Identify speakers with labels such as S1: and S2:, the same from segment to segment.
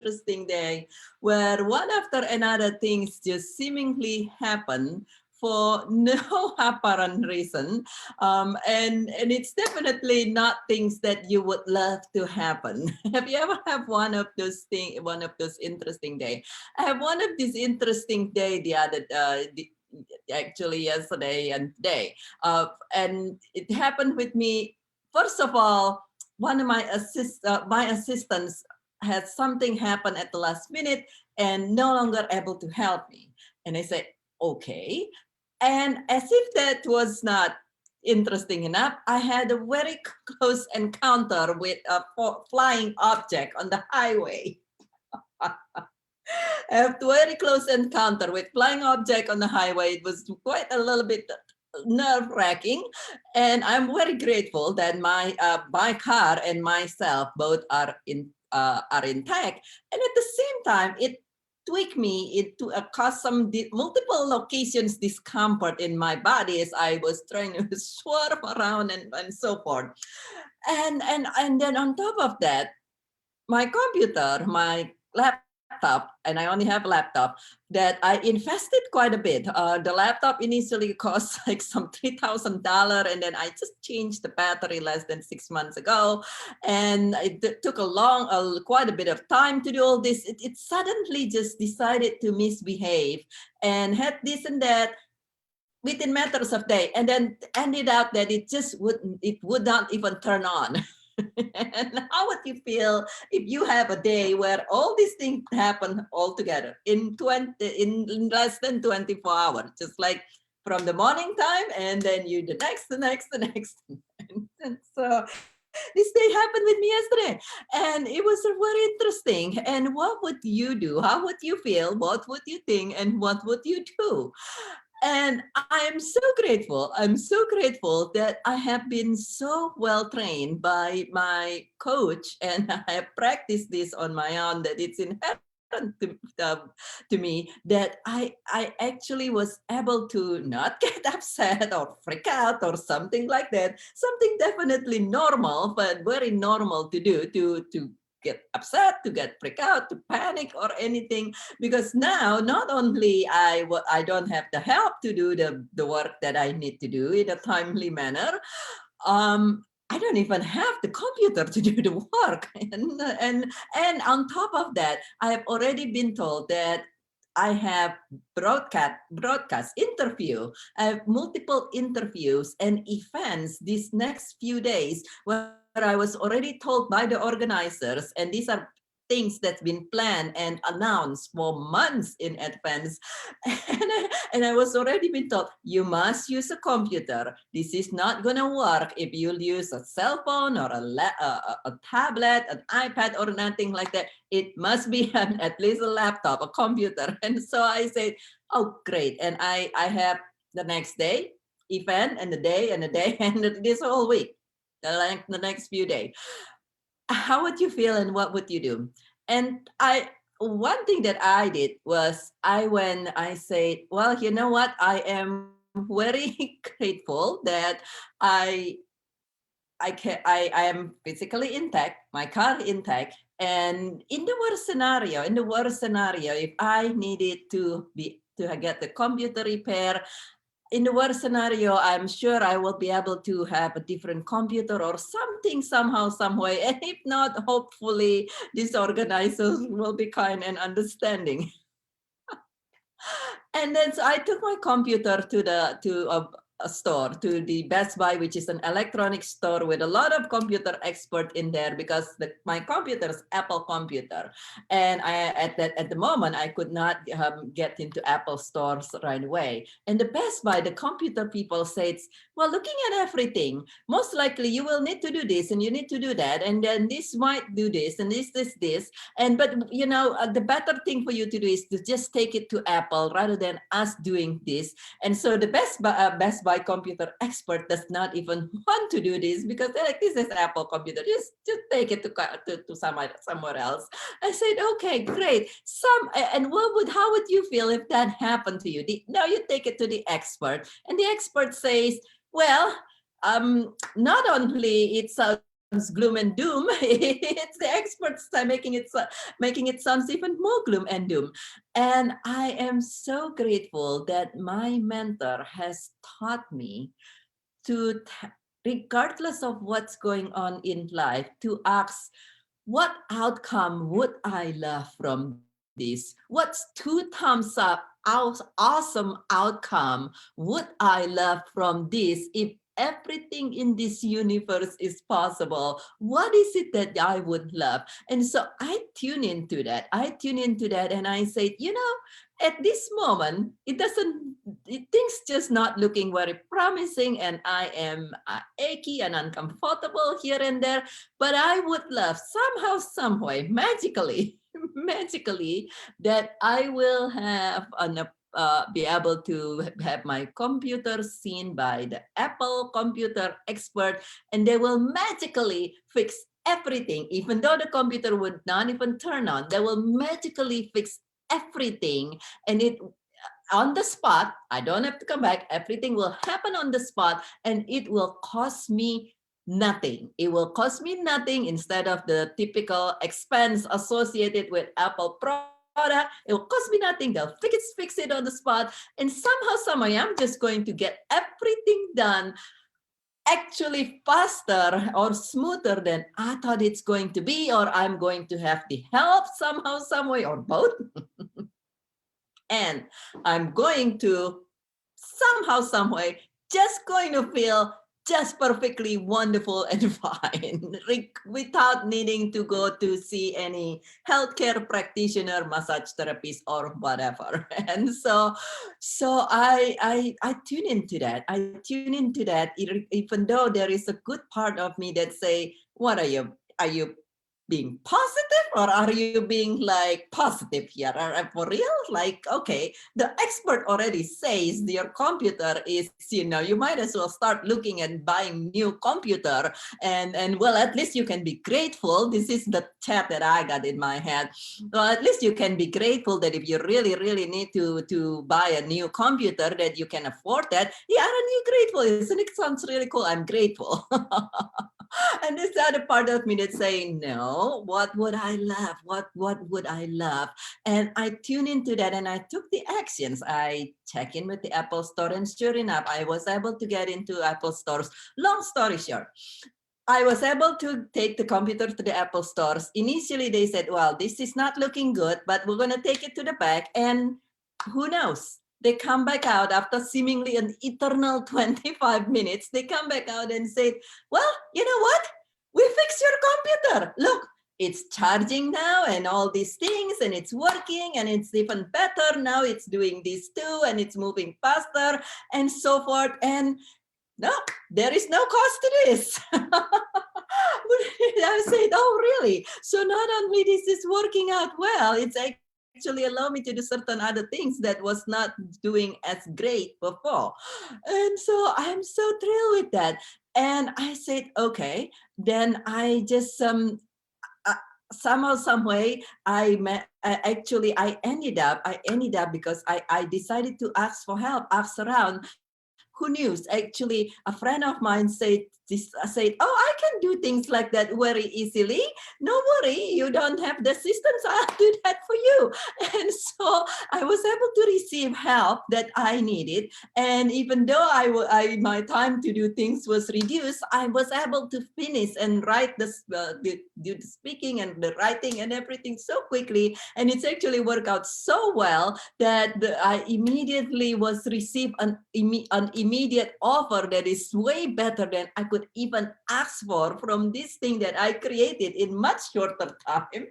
S1: interesting day where one after another things just seemingly happen for no apparent reason. And it's definitely not things that you would love to happen. Have you ever have one of those interesting day? I have one of these interesting day actually yesterday and today. And it happened with me. First of all, one of my assistants had something happen at the last minute and no longer able to help me. And I said, okay. And as if that was not interesting enough, I had a very close encounter with a flying object on the highway. I have a very close encounter with flying object on the highway. It was quite a little bit nerve-wracking, and I'm very grateful that my car and myself both are intact. And at the same time, it tweaked me into a cause some multiple locations discomfort in my body as I was trying to swerve around and so forth. And then on top of that, my computer, my laptop, and I only have a laptop that I invested quite a bit. The laptop initially cost like some $3,000, and then I just changed the battery less than 6 months ago, and it took quite a bit of time to do all this. It suddenly just decided to misbehave and had this and that within matters of day, and then ended up that it would not even turn on. And how would you feel if you have a day where all these things happen all together in less than 24 hours, just like from the morning time, and then you the next. And so this day happened with me yesterday, and it was very interesting. And what would you do? How would you feel? What would you think? And what would you do? And I am so grateful. I'm so grateful that I have been so well trained by my coach, and I have practiced this on my own, that it's inherent to me that I actually was able to not get upset or freak out or something like that. Something definitely normal, but very normal to do, to get upset, to get freak out, to panic or anything, because now not only I don't have the help to do the work that I need to do in a timely manner, I don't even have the computer to do the work. And on top of that, I have already been told that I have broadcast interview. I have multiple interviews and events these next few days where I was already told by the organizers, and these are things that's been planned and announced for months in advance. And I was already been told, you must use a computer. This is not going to work if you'll use a cell phone or a tablet, an iPad or nothing like that. It must be at least a laptop, a computer. And so I said, oh, great. And I have the next day event, and the day and the day and this whole week, the next few days. How would you feel and what would you do? And one thing that I did was I said, well, you know what? I am very grateful that I I am physically intact, my car intact. And in the worst scenario, if I needed to get the computer repair, in the worst scenario, I'm sure I will be able to have a different computer or something somehow, some way. And if not, hopefully these organizers will be kind and understanding. And then so I took my computer to a store, to the Best Buy, which is an electronic store with a lot of computer expert in there, because my computer is Apple computer, and at the moment I could not get into Apple stores right away. And the Best Buy, the computer people said, well, looking at everything, most likely you will need to do this and you need to do that, and then this might do this and this, and but you know the better thing for you to do is to just take it to Apple rather than us doing this. And so the Best Buy computer expert does not even want to do this, because they're like, this is Apple computer, just take it to somewhere else. I said, okay, great. How would you feel if that happened to you? Now you take it to the expert, and the expert says, well, not only it's gloom and doom, it's the experts that making it sounds even more gloom and doom. And I am so grateful that my mentor has taught me to, regardless of what's going on in life, to ask, what outcome would I love from this? What's two thumbs up, awesome outcome would I love from this? If everything in this universe is possible, what is it that I would love? And so I tune into that. And I say, at this moment, things just not looking very promising, and I am achy and uncomfortable here and there, but I would love somehow, some way, magically, magically, that I will have be able to have my computer seen by the Apple computer expert, and they will magically fix everything. Even though the computer would not even turn on, they will magically fix everything, and it on the spot. I don't have to come back. Everything will happen on the spot, and it will cost me nothing. It will cost me nothing instead of the typical expense associated with Apple product. It will cost me nothing. They'll fix it on the spot, and somehow, some way, I'm just going to get everything done actually faster or smoother than I thought it's going to be, or I'm going to have the help somehow, some way, or both. And I'm going to somehow, some way, just going to feel just perfectly wonderful and fine without needing to go to see any healthcare practitioner, massage therapist, or whatever. And so I tune into that. I tune into that, even though there is a good part of me that say, what are you being positive, or are you being like positive here? Are for real? Like, okay, the expert already says your computer is, you might as well start looking and buying new computer, and well, at least you can be grateful. This is the chat that I got in my head. Well, at least you can be grateful that if you really, really need to buy a new computer, that you can afford that. Yeah, aren't you grateful? Isn't it? Sounds really cool. I'm grateful. And this other part of me that's saying, no, what would I love? What would I love? And I tune into that, and I took the actions. I check in with the Apple Store, and sure enough, I was able to get into Apple stores. Long story short, I was able to take the computer to the Apple stores. Initially, they said, well, this is not looking good, but we're going to take it to the back, and who knows? They come back out after seemingly an eternal 25 minutes. They come back out and say, well, you know what? We fixed your computer. Look, it's charging now and all these things, and it's working, and it's even better. Now it's doing this too, and it's moving faster and so forth. And no, there is no cost to this. I said, oh, really? So not only this is working out well, it's actually allow me to do certain other things that was not doing as great before. And so I'm so thrilled with that. And I said, okay, then I just somehow, some way, I ended up because I decided to ask for help, ask around. Who knew? Actually, a friend of mine said, oh, I can do things like that very easily. No worry, you don't have the systems. I'll do that for you. And so I was able to receive help that I needed. And even though my time to do things was reduced, I was able to finish and write do the speaking and the writing and everything so quickly. And it's actually worked out so well that I immediately was received an immediate offer that is way better than I could even ask for from this thing that I created in much shorter time.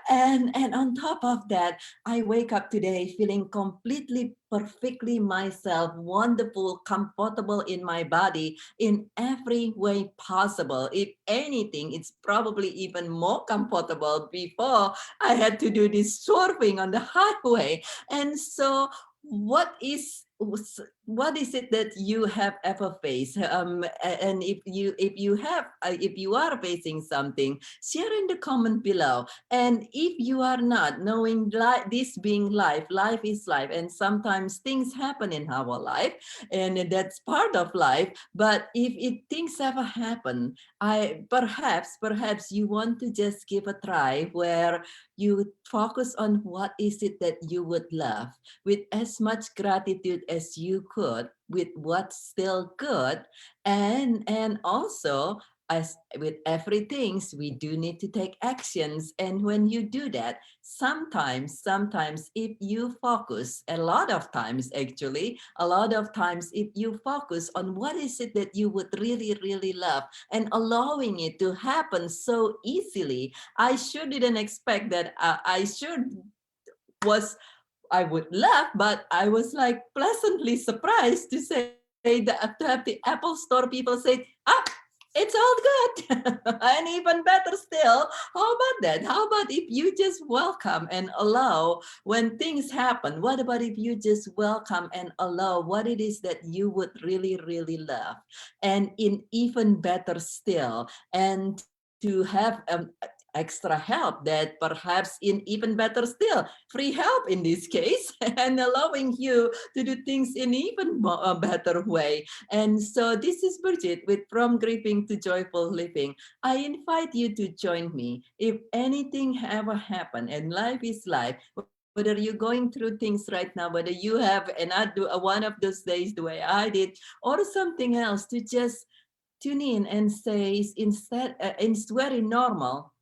S1: And on top of that, I wake up today feeling completely, perfectly myself, wonderful, comfortable in my body in every way possible. If anything, it's probably even more comfortable. Before I had to do this surfing on the highway. And so what is what is it that you have ever faced? And if you are facing something, share in the comment below. And if you are not, knowing this being life, life is life, and sometimes things happen in our life, and that's part of life. But if things ever happen, perhaps you want to just give a try where you focus on what is it that you would love with as much gratitude as you could with what's still good, and also, as with everything, we do need to take actions. And when you do that, sometimes if you focus, a lot of times actually, a lot of times if you focus on what is it that you would really love and allowing it to happen so easily, I sure didn't expect that. I sure was I would laugh, but I was like pleasantly surprised to say that to have the Apple Store people say, it's all good. And even better still, how about that? How about if you just welcome and allow when things happen? What about if you just welcome and allow what it is that you would really love? And in even better still, and to have extra help, that perhaps in even better still, free help in this case, and allowing you to do things in even better way. And so this is Bridget with From Grieving to Joyful Living. I invite you to join me if anything ever happen, and life is life, whether you're going through things right now, whether you have one of those days the way I did, or something else, to just tune in and say, instead, it's very normal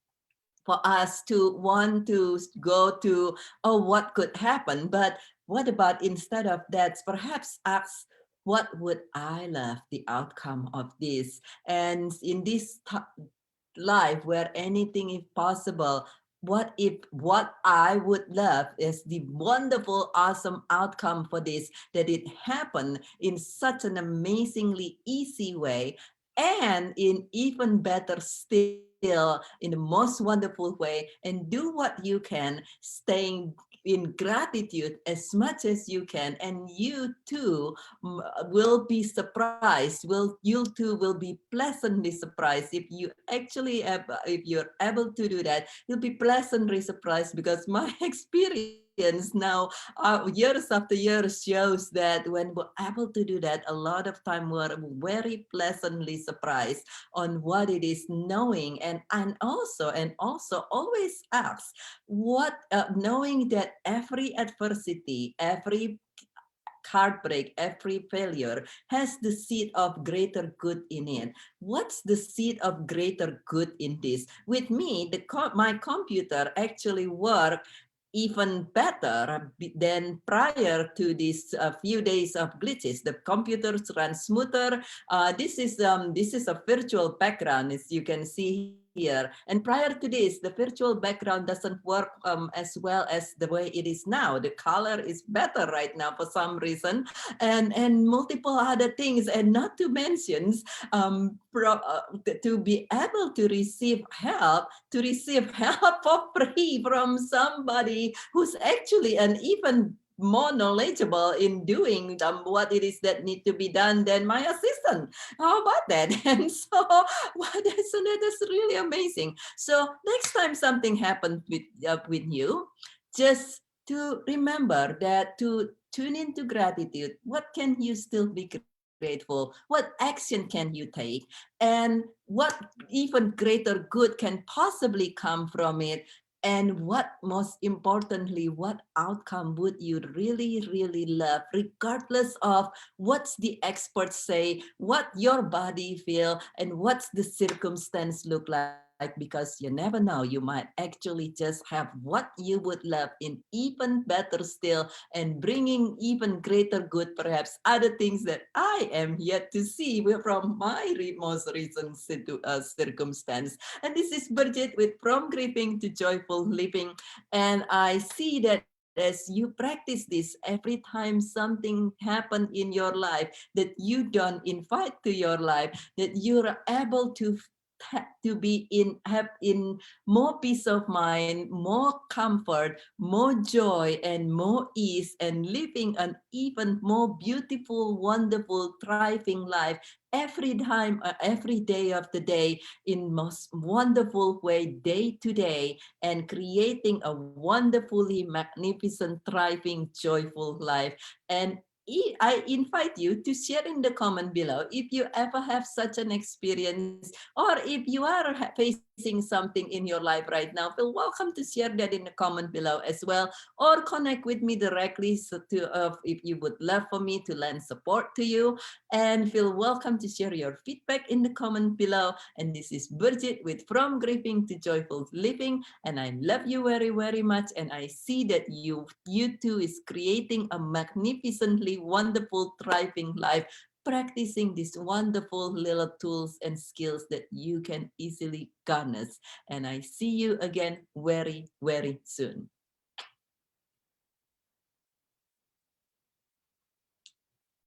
S1: for us to want to go to, oh, what could happen? But what about instead of that, perhaps ask, what would I love the outcome of this? And in this life where anything is possible, what if what I would love is the wonderful, awesome outcome for this, that it happened in such an amazingly easy way, and in even better still, in the most wonderful way, and do what you can, staying in gratitude as much as you can, and you too will be surprised. You too will be pleasantly surprised if you actually if you're able to do that. You'll be pleasantly surprised, because my experience now, years after years, shows that when we're able to do that, a lot of time we're very pleasantly surprised on what it is, knowing, and also always ask what, knowing that every adversity, every heartbreak, every failure has the seed of greater good in it. What's the seed of greater good in this? With me, my computer actually worked even better than prior to these few days of glitches. The computers run smoother. This is a virtual background, as you can see here. And prior to this, the virtual background doesn't work as well as the way it is now. The color is better right now for some reason, and multiple other things, and not to mention to be able to receive help for free from somebody who's actually an even more knowledgeable in doing what it is that need to be done than my assistant. How about that? And so, that's really amazing. So next time something happens with you, just to remember that, to tune into gratitude. What can you still be grateful? What action can you take? And what even greater good can possibly come from it? And what, most importantly, what outcome would you really love, regardless of what's the experts say, what your body feel, and what's the circumstance look like? Because you never know, you might actually just have what you would love in even better still, and bringing even greater good, perhaps other things that I am yet to see from my most recent circumstance. And this is Bridget with From Grieving to Joyful Living. And I see that as you practice this, every time something happened in your life that you don't invite to your life, that you're able to to be in have in more peace of mind, more comfort, more joy, and more ease, and living an even more beautiful, wonderful, thriving life every time, every day of the day, in most wonderful way, day to day, and creating a wonderfully magnificent, thriving, joyful life. And I invite you to share in the comment below if you ever have such an experience, or if you are facing something in your life right now. Feel welcome to share that in the comment below as well, or connect with me directly, so to if you would love for me to lend support to you. And feel welcome to share your feedback in the comment below. And this is Bridget with From Grieving to Joyful Living, and I love you very, very much. And I see that you too is creating a magnificently wonderful, thriving life, practicing these wonderful little tools and skills that you can easily harness. And I see you again very, very soon.